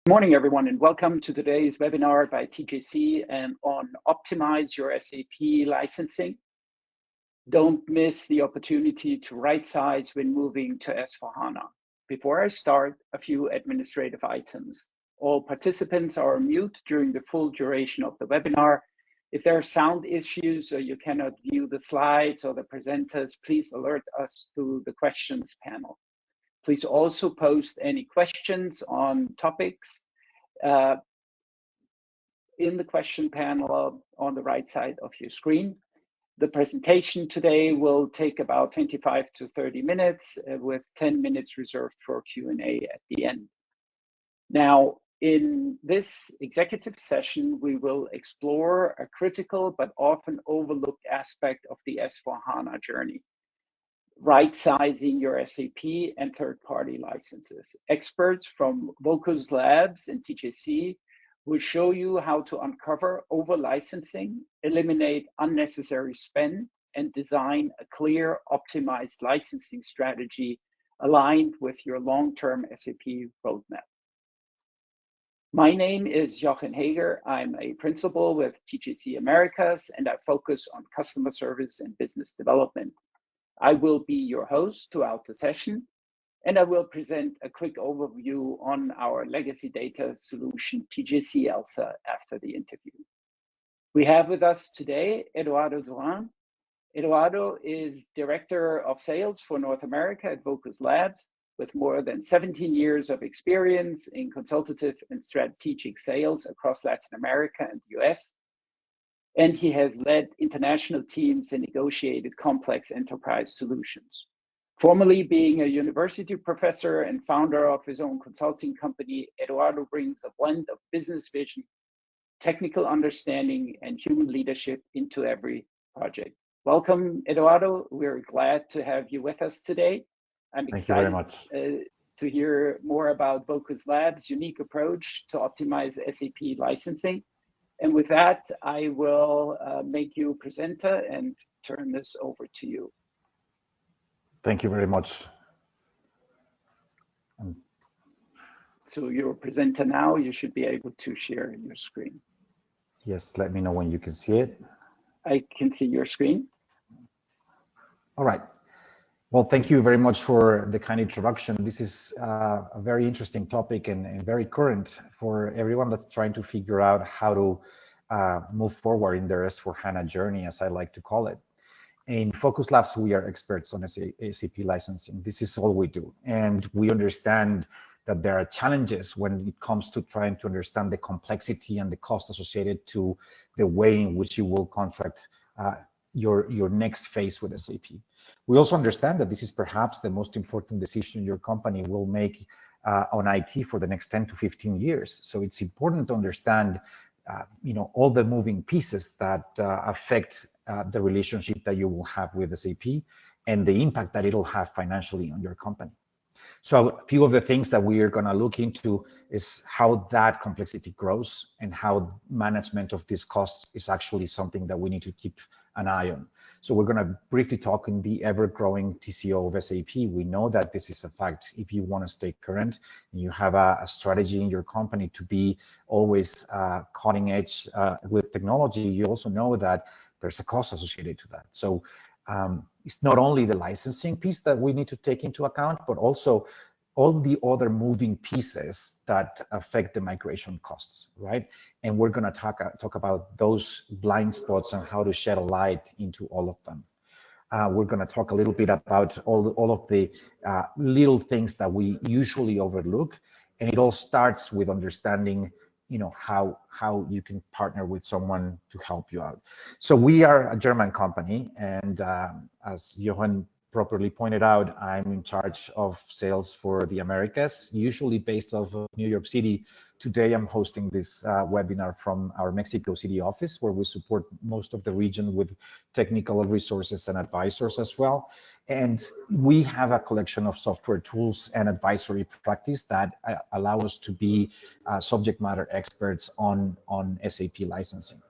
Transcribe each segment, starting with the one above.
Good morning, everyone, and welcome to today's webinar by TJC and on Optimize Your SAP Licensing. Don't miss the opportunity to right size when moving to S/4HANA. Before I start, a few administrative items. All participants are on mute during the full duration of the webinar. If there are sound issues or you cannot view the slides or the presenters, please alert us through the questions panel. Please also post any questions on topics in the question panel on the right side of your screen. The presentation today will take about 25 to 30 minutes with 10 minutes reserved for Q&A at the end. Now, in this executive session, we will explore a critical but often overlooked aspect of the S/4HANA journey: right-sizing your SAP and third-party licenses. Experts from Vocus Labs and TJC will show you how to uncover over-licensing, eliminate unnecessary spend, and design a clear, optimized licensing strategy aligned with your long-term SAP roadmap. My name is Jochen Hager. I'm a principal with TJC Americas, and I focus on customer service and business development. I will be your host throughout the session, and I will present a quick overview on our legacy data solution, TJC Elsa, after the interview. We have with us today Eduardo Duran. Eduardo is Director of Sales for North America at Vocus Labs, with more than 17 years of experience in consultative and strategic sales across Latin America and the US. And he has led international teams and negotiated complex enterprise solutions. Formerly being a university professor and founder of his own consulting company, Eduardo brings a blend of business vision, technical understanding, and human leadership into every project. Welcome, Eduardo. We're glad to have you with us today. I'm excited to hear more about Vocus Labs' unique approach to optimize SAP licensing. And with that, I will make you a presenter and turn this over to you. Thank you very much. So you're a presenter now. You should be able to share your screen. Yes, let me know when you can see it. I can see your screen. All right. Well, thank you very much for the kind introduction. This is a very interesting topic and very current for everyone that's trying to figure out how to move forward in their S/4HANA journey, as I like to call it. In Vocus Labs, we are experts on SAP licensing. This is all we do. And we understand that there are challenges when it comes to trying to understand the complexity and the cost associated to the way in which you will contract your next phase with SAP. We also understand that this is perhaps the most important decision your company will make on IT for the next 10 to 15 years. So it's important to understand all the moving pieces that affect the relationship that you will have with SAP and the impact that it'll have financially on your company. So a few of the things that we are going to look into is how that complexity grows and how management of these costs is actually something that we need to keep an eye on. So we're going to briefly talk in the ever-growing TCO of SAP. We know that this is a fact. If you want to stay current and you have a strategy in your company to be always cutting edge with technology, you also know that there's a cost associated to that. So it's not only the licensing piece that we need to take into account, but also all the other moving pieces that affect the migration costs, right? And we're going to talk about those blind spots and how to shed a light into all of them. We're going to talk a little bit about all of the little things that we usually overlook, and it all starts with understanding how you can partner with someone to help you out. So we are a German company, and as Johan properly pointed out, I'm in charge of sales for the Americas, usually based off of New York City. Today, I'm hosting this webinar from our Mexico City office, where we support most of the region with technical resources and advisors as well. And we have a collection of software tools and advisory practice that allow us to be subject matter experts on SAP licensing.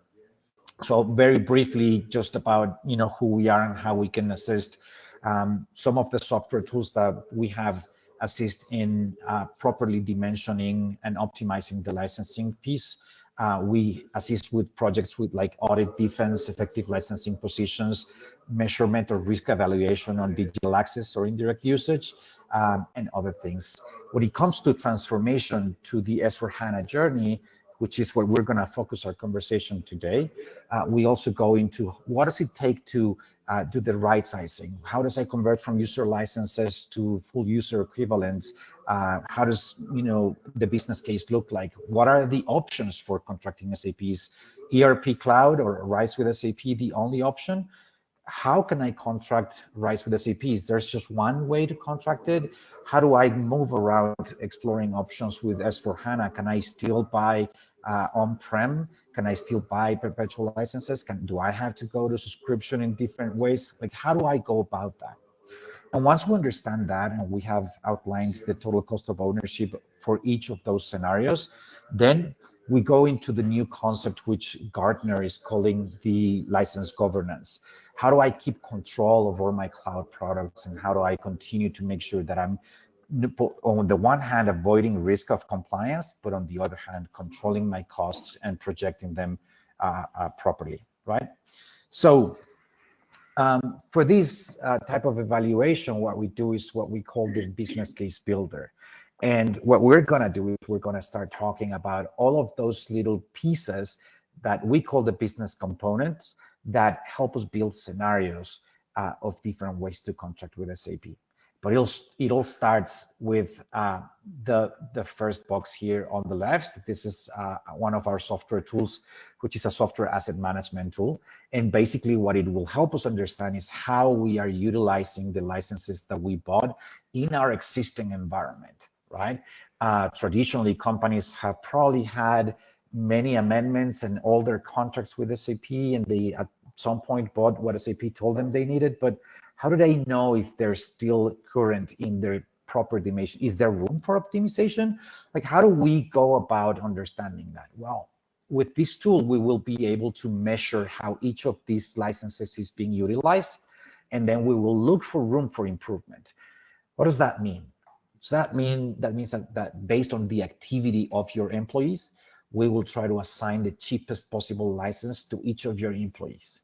So very briefly, just about who we are and how we can assist. Some of the software tools that we have assist in properly dimensioning and optimizing the licensing piece. We assist with projects with like audit, defense, effective licensing positions, measurement or risk evaluation on digital access or indirect usage, and other things. When it comes to transformation to the S/4HANA journey, which is where we're going to focus our conversation today, we also go into what does it take to do the right sizing? How does I convert from user licenses to full user equivalents? How does the business case look like? What are the options for contracting SAP's ERP cloud or RISE with SAP the only option? How can I contract RISE with SAP? Is there's just one way to contract it? How do I move around exploring options with S/4HANA? Can I still buy on-prem? Can I still buy perpetual licenses? Do I have to go to subscription in different ways? Like, how do I go about that? And once we understand that, and we have outlined the total cost of ownership for each of those scenarios, then we go into the new concept, which Gartner is calling the license governance. How do I keep control over my cloud products, and how do I continue to make sure that I'm, on the one hand, avoiding risk of compliance, but on the other hand, controlling my costs and projecting them properly, right? So for this type of evaluation, what we do is what we call the business case builder. And what we're going to do is we're going to start talking about all of those little pieces that we call the business components that help us build scenarios of different ways to contract with SAP. But it all starts with the first box here on the left. This is one of our software tools, which is a software asset management tool. And basically what it will help us understand is how we are utilizing the licenses that we bought in our existing environment, right? Traditionally, companies have probably had many amendments and older contracts with SAP, and they at some point bought what SAP told them they needed, but how do they know if they're still current in their proper dimension? Is there room for optimization? Like, how do we go about understanding that? Well, with this tool, we will be able to measure how each of these licenses is being utilized, and then we will look for room for improvement. What does that mean? Does that mean that based on the activity of your employees, we will try to assign the cheapest possible license to each of your employees?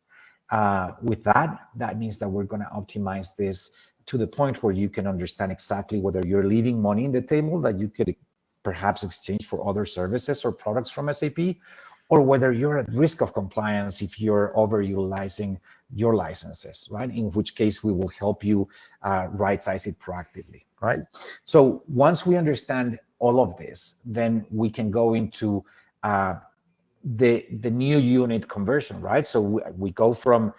With that means that we're going to optimize this to the point where you can understand exactly whether you're leaving money in the table that you could perhaps exchange for other services or products from SAP, or whether you're at risk of compliance if you're overutilizing your licenses, right? In which case we will help you right-size it proactively, right? So once we understand all of this, then we can go into the new unit conversion, right? So we go from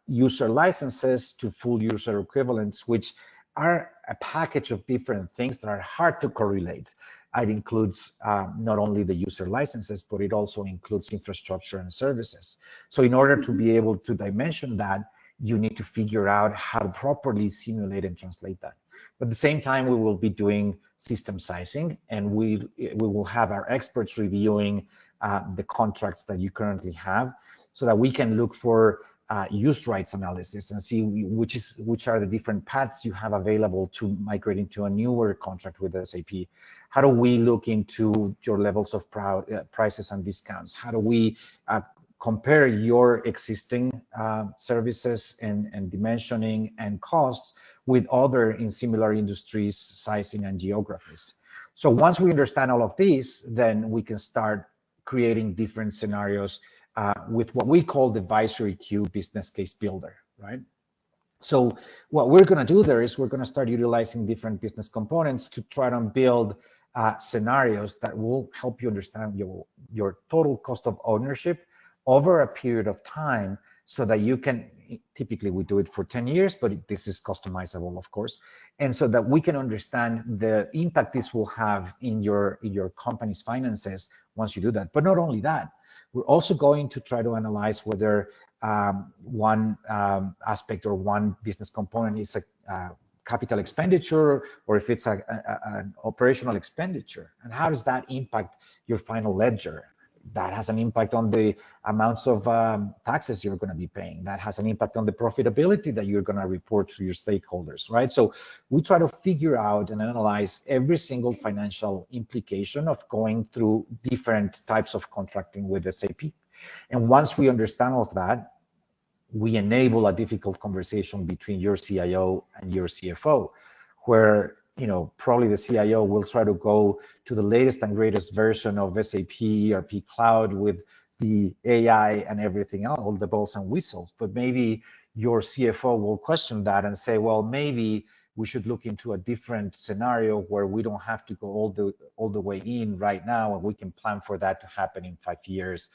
user licenses to full user equivalents, which are a package of different things that are hard to correlate. It includes not only the user licenses, but it also includes infrastructure and services. So in order to be able to dimension that, you need to figure out how to properly simulate and translate that. But at the same time, we will be doing system sizing, and we will have our experts reviewing the contracts that you currently have, so that we can look for use rights analysis and see which are the different paths you have available to migrate into a newer contract with SAP. How do we look into your levels of prices and discounts? How do we compare your existing services and dimensioning and costs with other in similar industries, sizing and geographies? So once we understand all of these, then we can start creating different scenarios with what we call the advisory queue business case builder, right? So what we're going to do there is we're going to start utilizing different business components to try to build scenarios that will help you understand your total cost of ownership over a period of time, so that you can, typically we do it for 10 years, but this is customizable, of course, and so that we can understand the impact this will have in your company's finances once you do that. But not only that, we're also going to try to analyze whether one aspect or one business component is a capital expenditure, or if it's an operational expenditure, and how does that impact your final ledger? That has an impact on the amounts of taxes you're going to be paying. That has an impact on the profitability that you're going to report to your stakeholders, right? So we try to figure out and analyze every single financial implication of going through different types of contracting with SAP. And once we understand all of that, we enable a difficult conversation between your CIO and your CFO, where probably the CIO will try to go to the latest and greatest version of SAP ERP Cloud with the AI and everything else, all the bells and whistles. But maybe your CFO will question that and say, well, maybe we should look into a different scenario where we don't have to go all the way in right now, and we can plan for that to happen in 5 years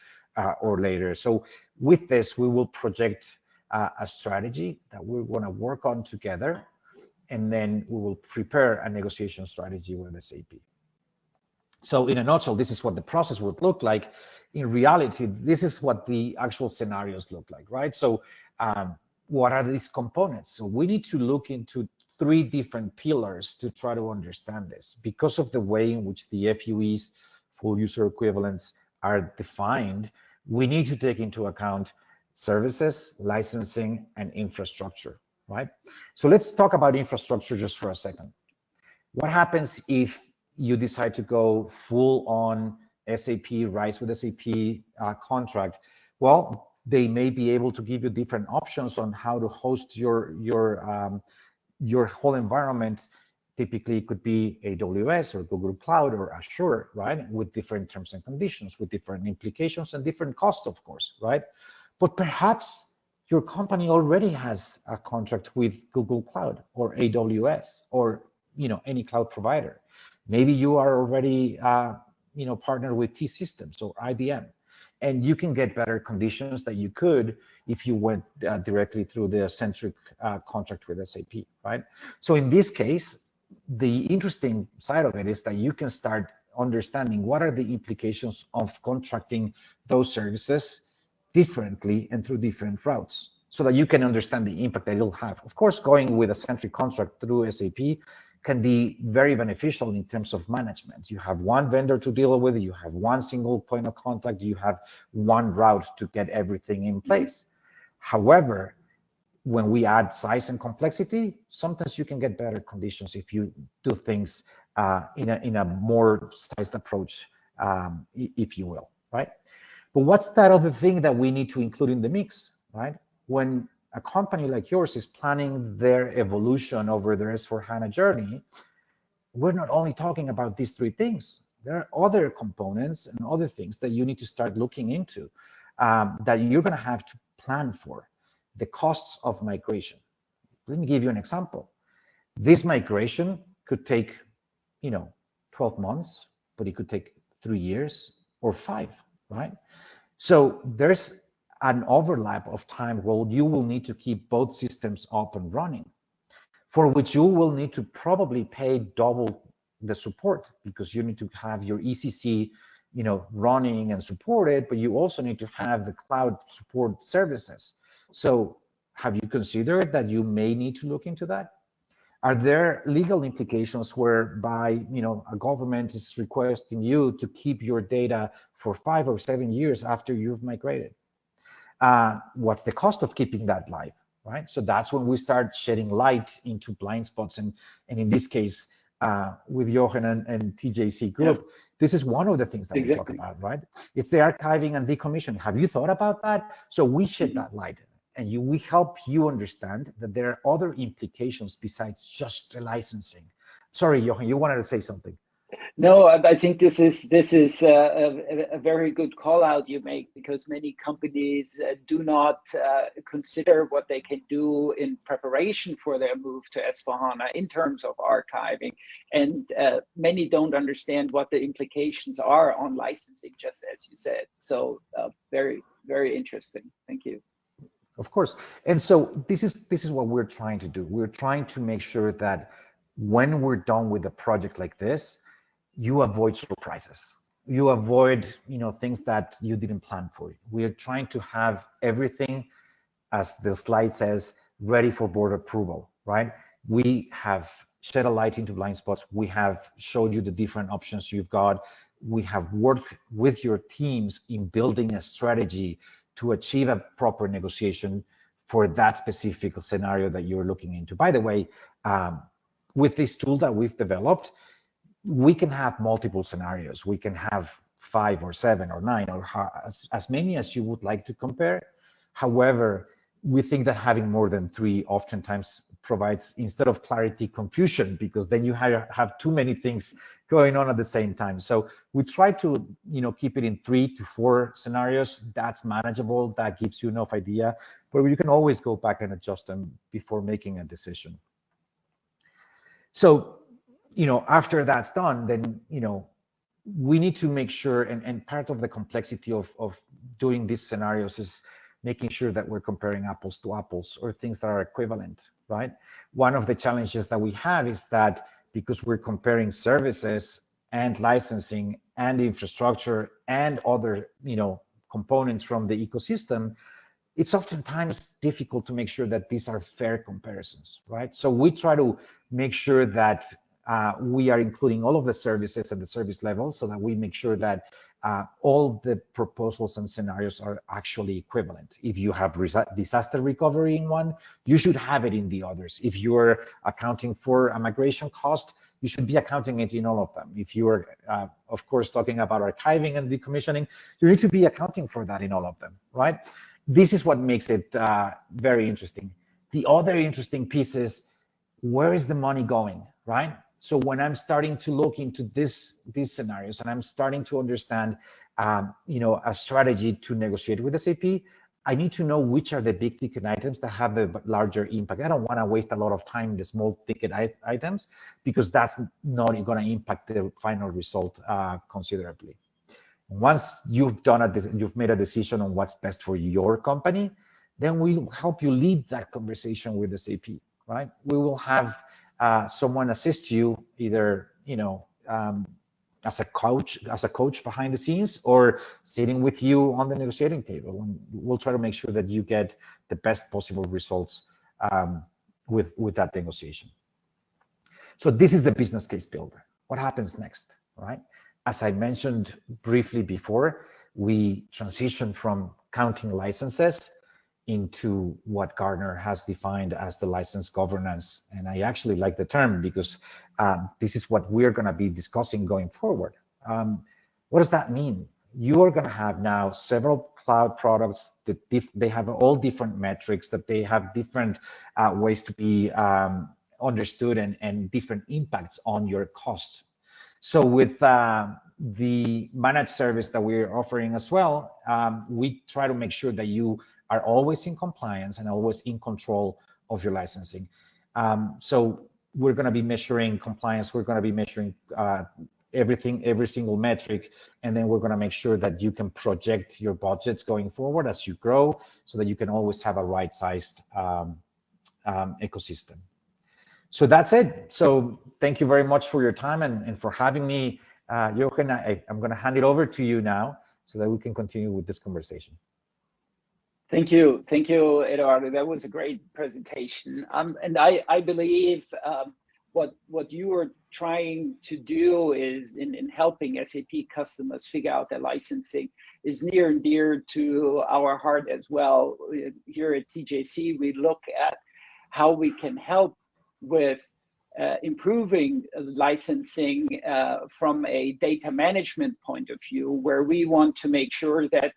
or later. So with this, we will project a strategy that we're going to work on together, and then we will prepare a negotiation strategy with SAP. So in a nutshell, this is what the process would look like. In reality, this is what the actual scenarios look like, right? So what are these components? So we need to look into 3 different pillars to try to understand this. Because of the way in which the FUEs, full user equivalents, are defined, we need to take into account services, licensing, and infrastructure, right? So let's talk about infrastructure just for a second. What happens if you decide to go full on SAP, RISE with SAP contract? Well, they may be able to give you different options on how to host your whole environment. Typically, it could be AWS or Google Cloud or Azure, right? With different terms and conditions, with different implications and different costs, of course, right? But perhaps your company already has a contract with Google Cloud or AWS or any cloud provider. Maybe you are already partnered with T-Systems or IBM, and you can get better conditions that you could if you went directly through the centric contract with SAP, right? So in this case, the interesting side of it is that you can start understanding what are the implications of contracting those services differently and through different routes, so that you can understand the impact that it'll have. Of course, going with a centric contract through SAP can be very beneficial in terms of management. You have one vendor to deal with, you have one single point of contact, you have one route to get everything in place. However, when we add size and complexity, sometimes you can get better conditions if you do things in a more sized approach, if you will, right? But what's that other thing that we need to include in the mix, right? When a company like yours is planning their evolution over their S/4HANA journey, we're not only talking about these 3 things. There are other components and other things that you need to start looking into that you're going to have to plan for. The costs of migration. Let me give you an example. This migration could take 12 months, but it could take 3 years or 5, right? So there's an overlap of time where you will need to keep both systems up and running, for which you will need to probably pay double the support, because you need to have your ECC running and supported, but you also need to have the cloud support services. So have you considered that you may need to look into that? Are there legal implications whereby a government is requesting you to keep your data for 5 or 7 years after you've migrated? What's the cost of keeping that live, right? So that's when we start shedding light into blind spots. And in this case, with Jochen and TJC Group, this is one of the things that we talk about, right? It's the archiving and decommissioning. Have you thought about that? So we shed that light, and we help you understand that there are other implications besides just the licensing. Sorry, Jochen, you wanted to say something. No, I think this is a very good call out you make, because many companies do not consider what they can do in preparation for their move to S/4HANA in terms of archiving, and many don't understand what the implications are on licensing, just as you said. So very, very interesting. Thank you. Of course. And so this is what we're trying to do. We're trying to make sure that when we're done with a project like this, you avoid surprises. You avoid, things that you didn't plan for. We are trying to have everything, as the slide says, ready for board approval, right? We have shed a light into blind spots. We have showed you the different options you've got. We have worked with your teams in building a strategy to achieve a proper negotiation for that specific scenario that you're looking into. By the way, with this tool that we've developed, we can have multiple scenarios. We can have 5 or 7 or 9 or as many as you would like to compare. However, we think that having more than 3 oftentimes provides, instead of clarity, confusion, because then you have too many things going on at the same time. So we try to, keep it in 3 to 4 scenarios. That's manageable. That gives you enough idea, but you can always go back and adjust them before making a decision. So, after that's done, then, we need to make sure, and part of the complexity of doing these scenarios is making sure that we're comparing apples to apples or things that are equivalent, right? One of the challenges that we have is that because we're comparing services and licensing and infrastructure and other, components from the ecosystem, it's oftentimes difficult to make sure that these are fair comparisons, right? So we try to make sure that we are including all of the services at the service level so that we make sure that all the proposals and scenarios are actually equivalent. If you have disaster recovery in one, you should have it in the others. If you're accounting for a migration cost, you should be accounting it in all of them. If you are, of course, talking about archiving and decommissioning, you need to be accounting for that in all of them, right? This is what makes it very interesting. The other interesting piece is, where is the money going, right? So when I'm starting to look into these scenarios and I'm starting to understand, a strategy to negotiate with SAP, I need to know which are the big ticket items that have the larger impact. I don't want to waste a lot of time in the small ticket items, because that's not going to impact the final result considerably. Once you've you've made a decision on what's best for your company, then we'll help you lead that conversation with SAP, right? We will have someone assist you, either as a coach behind the scenes, or sitting with you on the negotiating table. And we'll try to make sure that you get the best possible results with that negotiation. So this is the business case builder. What happens next, right? As I mentioned briefly before, we transition from counting licenses into what Gartner has defined as the license governance. And I actually like the term, because this is what we're going to be discussing going forward. What does that mean? You are going to have now several cloud products that they have all different metrics, that they have different ways to be understood, and different impacts on your costs. So with the managed service that we're offering as well, we try to make sure that you are always in compliance and always in control of your licensing. So we're going to be measuring compliance. We're going to be measuring everything, every single metric, and then we're going to make sure that you can project your budgets going forward as you grow, so that you can always have a right-sized ecosystem. So that's it. So thank you very much for your time and for having me. Jochen, I'm going to hand it over to you now so that we can continue with this conversation. Thank you, Eduardo. That was a great presentation. And I believe what you are trying to do is in helping SAP customers figure out their licensing is near and dear to our heart as well. Here at TJC, we look at how we can help with improving licensing from a data management point of view, where we want to make sure that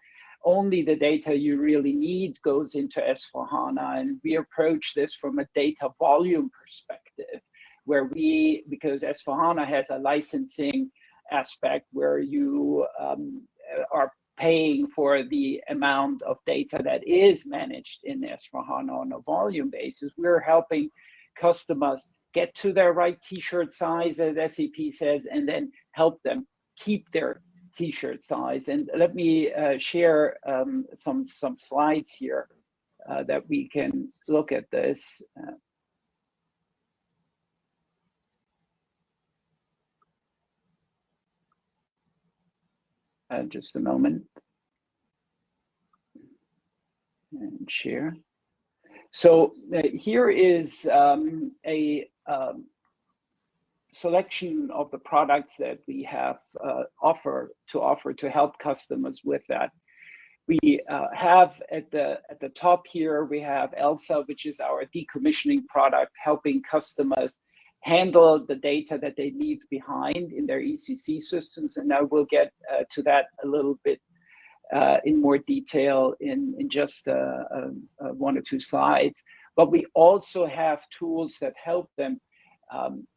only the data you really need goes into S/4HANA. And we approach this from a data volume perspective, where because S/4HANA has a licensing aspect where you are paying for the amount of data that is managed in S/4HANA on a volume basis. We're helping customers get to their right t-shirt size, as SAP says, and then help them keep their t-shirt size. And let me share some slides here that we can look at this. Just a moment. And share. So here is a selection of the products that we have offer to help customers with that. We have at the top here, we have ELSA, which is our decommissioning product, helping customers handle the data that they leave behind in their ECC systems. And I will get to that a little bit in more detail in just one or two slides. But we also have tools that help them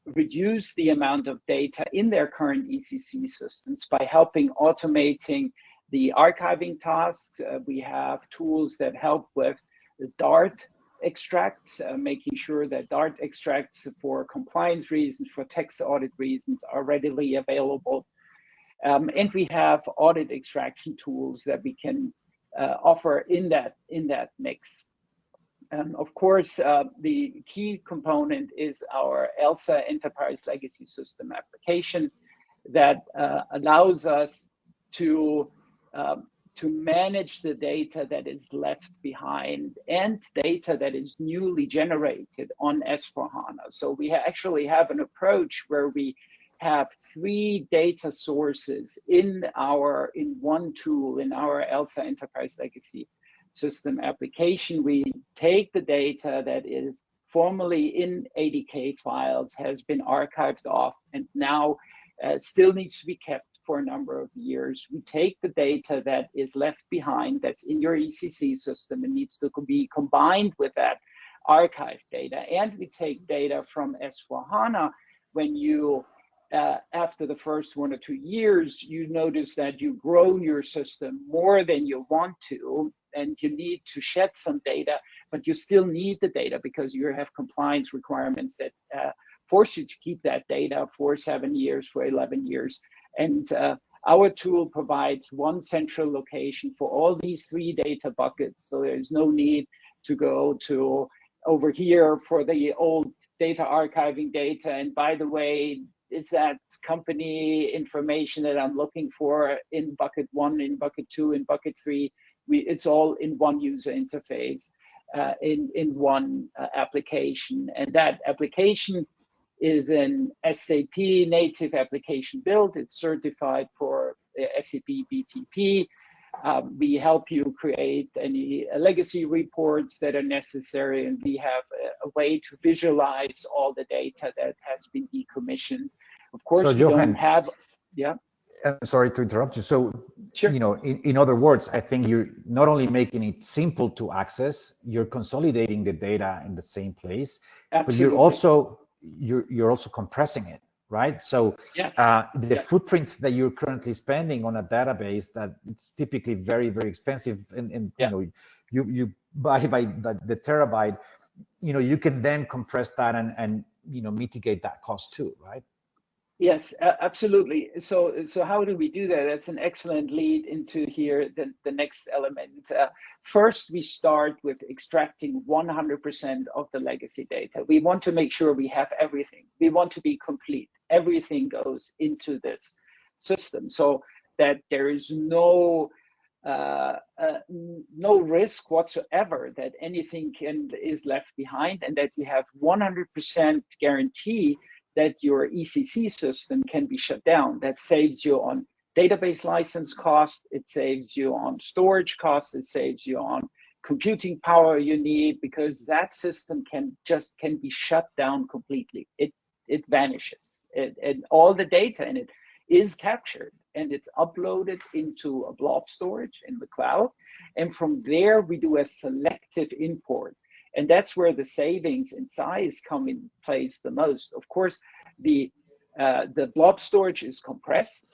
reduce the amount of data in their current ECC systems by helping automating the archiving tasks. We have tools that help with the Dart extracts, making sure that Dart extracts for compliance reasons, for tax audit reasons are readily available. And we have audit extraction tools that we can offer in that mix. Of course, the key component is our ELSA Enterprise Legacy System application that allows us to manage the data that is left behind and data that is newly generated on S/4HANA. So we actually have an approach where we have 3 data sources in one tool, in our ELSA Enterprise Legacy System application. We take the data that is formerly in ADK files, has been archived off, and now still needs to be kept for a number of years. We take the data that is left behind, that's in your ECC system, and needs to be combined with that archive data. And we take data from S/4HANA. When you, after the first 1 or 2 years, you notice that you've grown your system more than you want to, and you need to shed some data, but you still need the data because you have compliance requirements that force you to keep that data for 7 years, for 11 years. And our tool provides one central location for all these 3 data buckets. So there's no need to go to over here for the old data archiving data. And by the way, is that company information that I'm looking for in bucket 1, in bucket 2, in bucket 3? It's all in one user interface, in one application. And that application is an SAP native application build. It's certified for SAP BTP. We help you create any legacy reports that are necessary, and we have a way to visualize all the data that has been decommissioned. Of course, so we Johan, don't have, yeah. Sorry to interrupt you. So, sure. You know, in other words, I think you're not only making it simple to access, you're consolidating the data in the same place, Absolutely. but you're also compressing it, right? So yes. The footprint that you're currently spending on a database that it's typically very, very expensive, and you know, you buy by the terabyte, you know, you can then compress that and you know, mitigate that cost too, right? Yes, absolutely. So how do we do that? That's an excellent lead into here, the next element. First, we start with extracting 100% of the legacy data. We want to make sure we have everything. We want to be complete. Everything goes into this system so that there is no risk whatsoever that anything is left behind, and that you have 100% guarantee that your ECC system can be shut down. That saves you on database license costs, it saves you on storage costs, it saves you on computing power you need, because that system can be shut down completely. It vanishes, and all the data in it is captured, and it's uploaded into a blob storage in the cloud. And from there, we do a selective import. And that's where the savings in size come in place the most. Of course, the blob storage is compressed,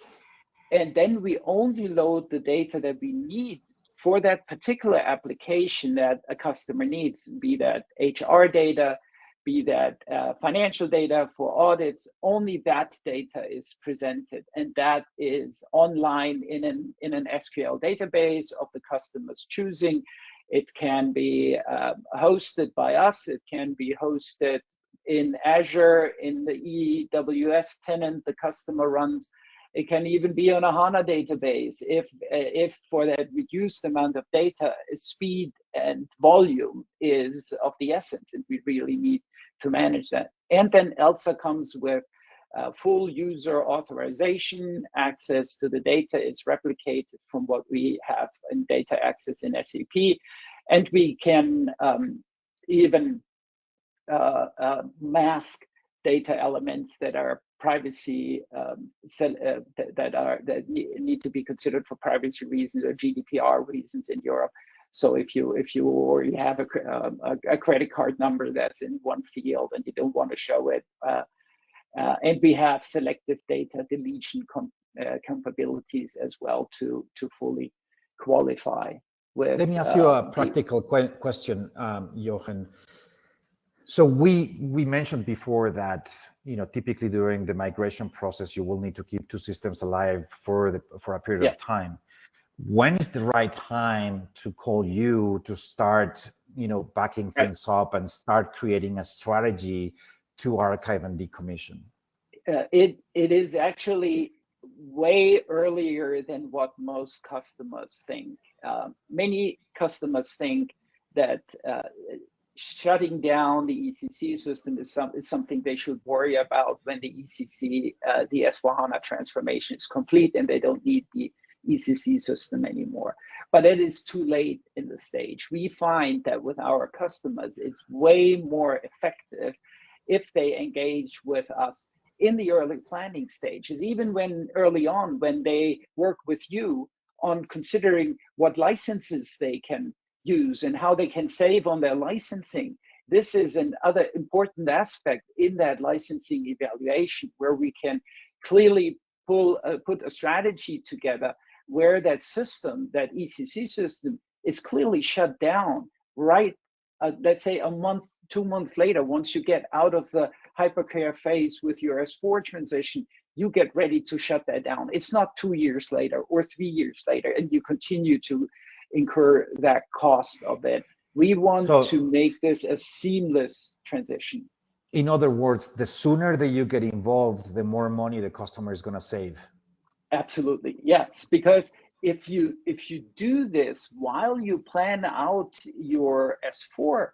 and then we only load the data that we need for that particular application that a customer needs, be that HR data, be that financial data for audits. Only that data is presented, and that is online in an SQL database of the customer's choosing. It can be hosted by us. It can be hosted in Azure, in the EWS tenant the customer runs. It can even be on a HANA database if for that reduced amount of data, speed and volume is of the essence, and we really need to manage that. And then ELSA comes with full user authorization. Access to the data is replicated from what we have in data access in SAP. And we can even mask data elements that are privacy that need to be considered for privacy reasons or GDPR reasons in Europe. So if you already have a credit card number that's in one field and you don't want to show it, and we have selective data deletion capabilities as well to fully qualify with. Let me ask you a practical question, Jochen. So we mentioned before that, you know, typically during the migration process, you will need to keep two systems alive for a period of time. When is the right time to call you to start, you know, backing things up and start creating a strategy to archive and decommission? It is actually way earlier than what most customers think. Many customers think that shutting down the ECC system is something they should worry about when the ECC, the S/4HANA transformation is complete and they don't need the ECC system anymore. But it is too late in the stage. We find that with our customers, it's way more effective if they engage with us in the early planning stages, even when early on, when they work with you on considering what licenses they can use and how they can save on their licensing. This is another important aspect in that licensing evaluation, where we can clearly put a strategy together where that system, that ECC system, is clearly shut down right, let's say a month, 2 months later. Once you get out of the hypercare phase with your S4 transition, you get ready to shut that down. It's not 2 years later or 3 years later, and you continue to incur that cost of it. We want to make this a seamless transition. In other words, the sooner that you get involved, the more money the customer is going to save. Absolutely, yes. Because if you do this while you plan out your S4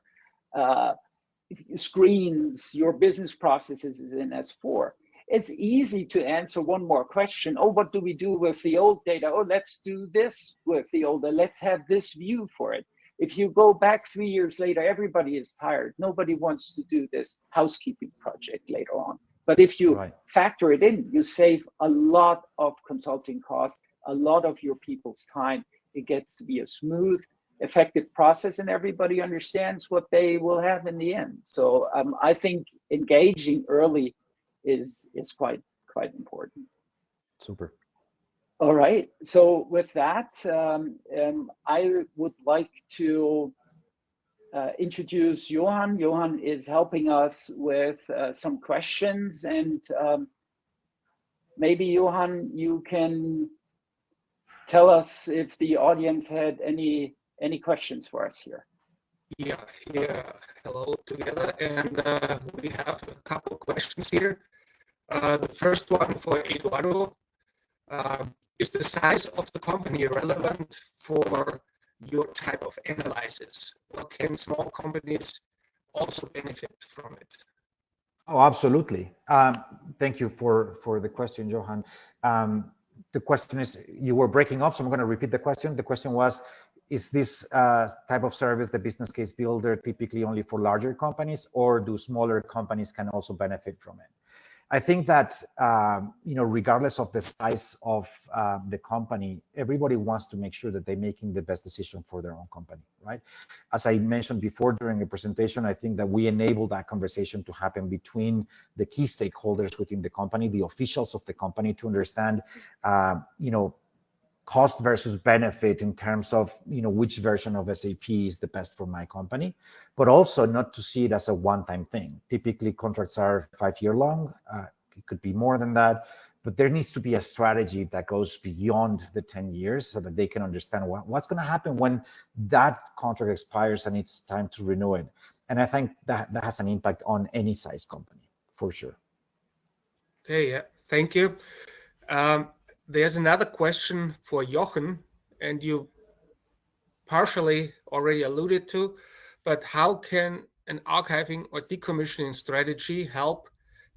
screens, your business processes is in S4, it's easy to answer one more question. Oh, what do we do with the old data? Oh, let's do this with the old data. Let's have this view for it. If you go back 3 years later, everybody is tired. Nobody wants to do this housekeeping project later on. But if you factor it in, you save a lot of consulting costs, a lot of your people's time. It gets to be a smooth, effective process, and everybody understands what they will have in the end. So I think engaging early is quite important. Super. All right. So with that, I would like to introduce Johan. Johan is helping us with some questions, and maybe Johan, you can tell us if the audience had any questions for us here. Yeah, hello together, and we have a couple questions here. The first one for Eduardo. Is the size of the company relevant for your type of analysis, or can small companies also benefit from it? Oh, absolutely. Thank you for the question, Johan. The question is, you were breaking up, so I'm going to repeat the question. The question was, is this type of service, the business case builder, typically only for larger companies, or do smaller companies can also benefit from it? I think that, you know, regardless of the size of the company, everybody wants to make sure that they're making the best decision for their own company, right? As I mentioned before during the presentation, I think that we enable that conversation to happen between the key stakeholders within the company, the officials of the company, to understand, you know, cost versus benefit in terms of, you know, which version of SAP is the best for my company, but also not to see it as a one-time thing. Typically, contracts are 5-year long. It could be more than that, but there needs to be a strategy that goes beyond the 10 years so that they can understand what's going to happen when that contract expires and it's time to renew it. And I think that has an impact on any size company, for sure. Okay, yeah, thank you. There's another question for Jochen, and you partially already alluded to, but how can an archiving or decommissioning strategy help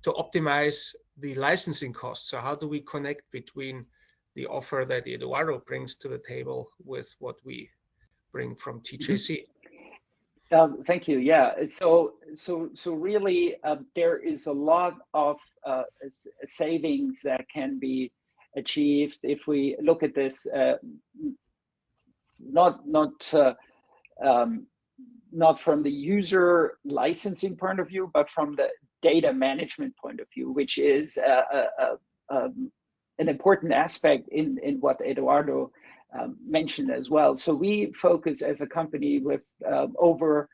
to optimize the licensing costs. So how do we connect between the offer that Eduardo brings to the table with what we bring from TJC? Thank you. Yeah. So really, there is a lot of savings that can be achieved if we look at this not from the user licensing point of view, but from the data management point of view, which is an important aspect in what Eduardo mentioned as well. So we focus as a company with over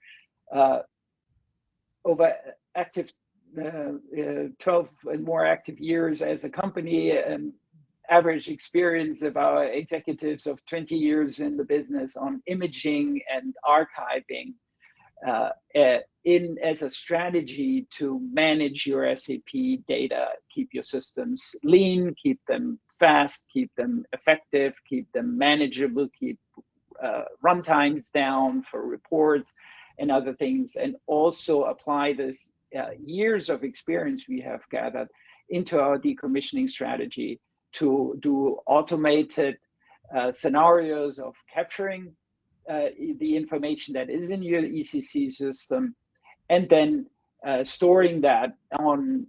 active 12 and more active years as a company, and average experience of our executives of 20 years in the business on imaging and archiving as a strategy to manage your SAP data, keep your systems lean, keep them fast, keep them effective, keep them manageable, keep runtimes down for reports and other things, and also apply this years of experience we have gathered into our decommissioning strategy to do automated scenarios of capturing the information that is in your ECC system, and then storing that on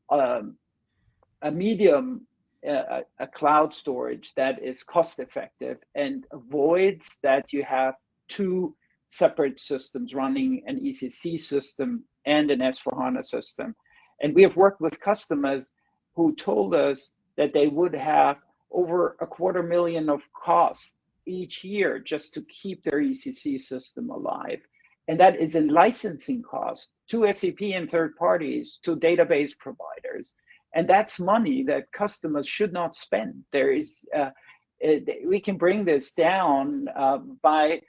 a medium, a cloud storage that is cost effective and avoids that you have two separate systems running, an ECC system and an S/4HANA system. And we have worked with customers who told us that they would have over $250,000 of costs each year just to keep their ECC system alive. And that is in licensing costs to SAP and third parties, to database providers. And that's money that customers should not spend. There is, we can bring this down by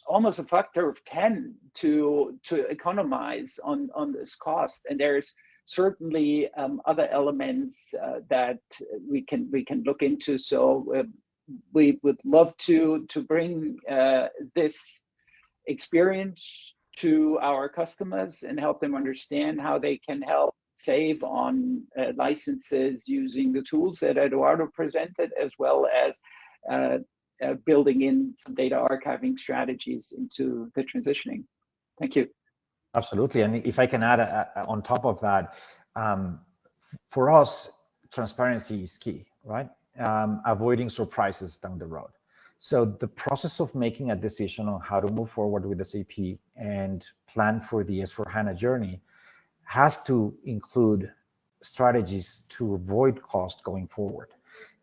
almost a factor of 10 to economize on this cost. And there's certainly other elements that we can look into. So we would love to bring this experience to our customers and help them understand how they can help save on licenses using the tools that Eduardo presented, as well as building in some data archiving strategies into the transitioning. Thank you. Absolutely. And if I can add on top of that, for us, transparency is key, right? Avoiding surprises down the road. So the process of making a decision on how to move forward with SAP and plan for the S/4HANA journey has to include strategies to avoid cost going forward.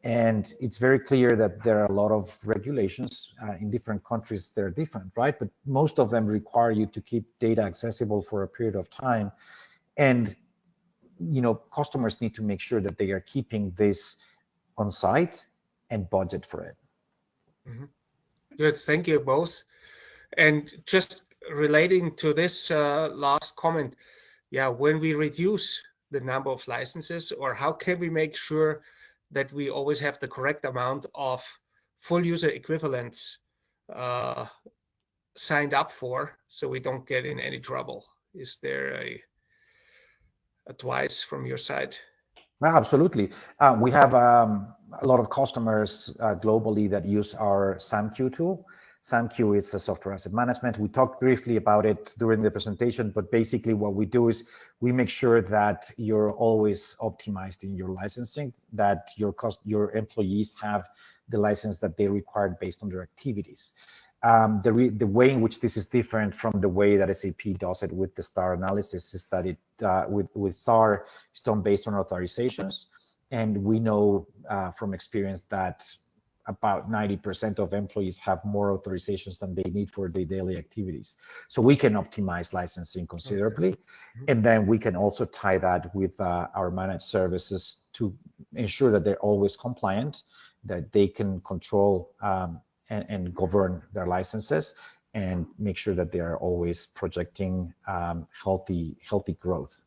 And it's very clear that there are a lot of regulations in different countries. They're different, right? But most of them require you to keep data accessible for a period of time. And, you know, customers need to make sure that they are keeping this on site and budget for it. Mm-hmm. Good, thank you both. And just relating to this last comment, yeah, when we reduce the number of licenses, or how can we make sure that we always have the correct amount of full user equivalents signed up for, so we don't get in any trouble? Is there a advice from your side? Well, absolutely. We have a lot of customers globally that use our SAMQ tool. SAMQ is a software asset management. We talked briefly about it during the presentation, but basically what we do is we make sure that you're always optimized in your licensing, that your employees have the license that they require based on their activities. The way in which this is different from the way that SAP does it with the STAR analysis is that it with STAR is done based on authorizations, and we know from experience that about 90% of employees have more authorizations than they need for their daily activities. So we can optimize licensing considerably, okay. And then we can also tie that with our managed services to ensure that they're always compliant, that they can control and govern their licenses, and make sure that they are always projecting healthy growth.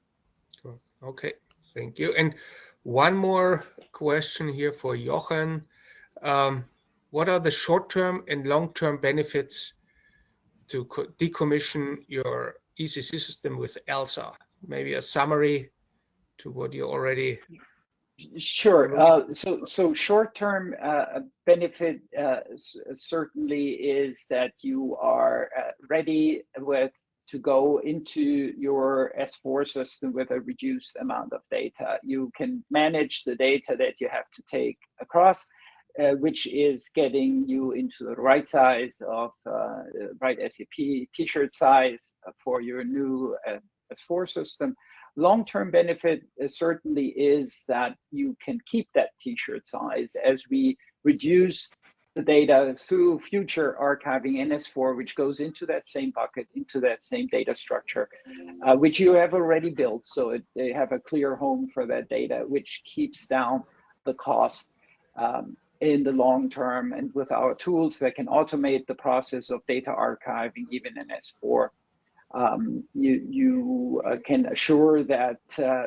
Okay, thank you. And one more question here for Jochen. What are the short-term and long-term benefits to decommission your ECC system with ELSA? maybe a summary to what you already. Sure. So short-term benefit certainly is that you are ready to go into your S4 system with a reduced amount of data. You can manage the data that you have to take across, which is getting you into the right size of right SAP t-shirt size for your new S4 system. Long-term benefit certainly is that you can keep that t-shirt size as we reduce the data through future archiving in S4, which goes into that same bucket, into that same data structure, which you have already built. So they have a clear home for that data, which keeps down the cost in the long term. And with our tools that can automate the process of data archiving, even in S4, you can assure that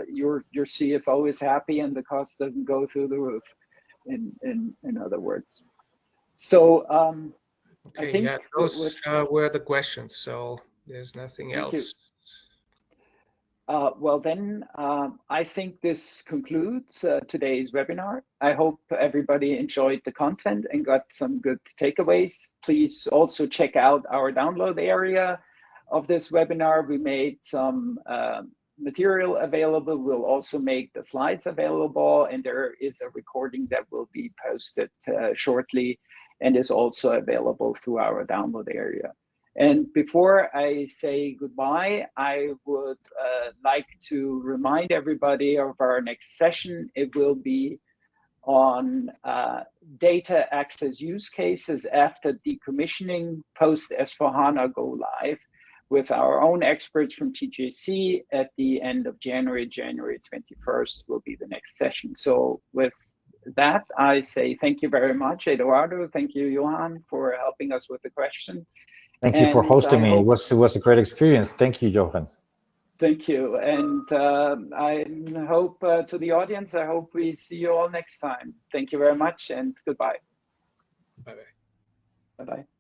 your CFO is happy and the cost doesn't go through the roof. In other words, so okay, I think yeah, those were the questions. So there's nothing else. Well, then I think this concludes today's webinar. I hope everybody enjoyed the content and got some good takeaways. Please also check out our download area of this webinar. We made some material available. We'll also make the slides available, and there is a recording that will be posted shortly and is also available through our download area. And before I say goodbye, I would like to remind everybody of our next session. It will be on data access use cases after decommissioning post S/4HANA go live, with our own experts from TJC at the end of January 21st will be the next session. So with that, I say thank you very much, Eduardo. Thank you, Johan, for helping us with the question. Thank you for hosting me. It was a great experience. Thank you, Johan. Thank you. And I hope to the audience, I hope we see you all next time. Thank you very much and goodbye. Bye-bye. Bye-bye.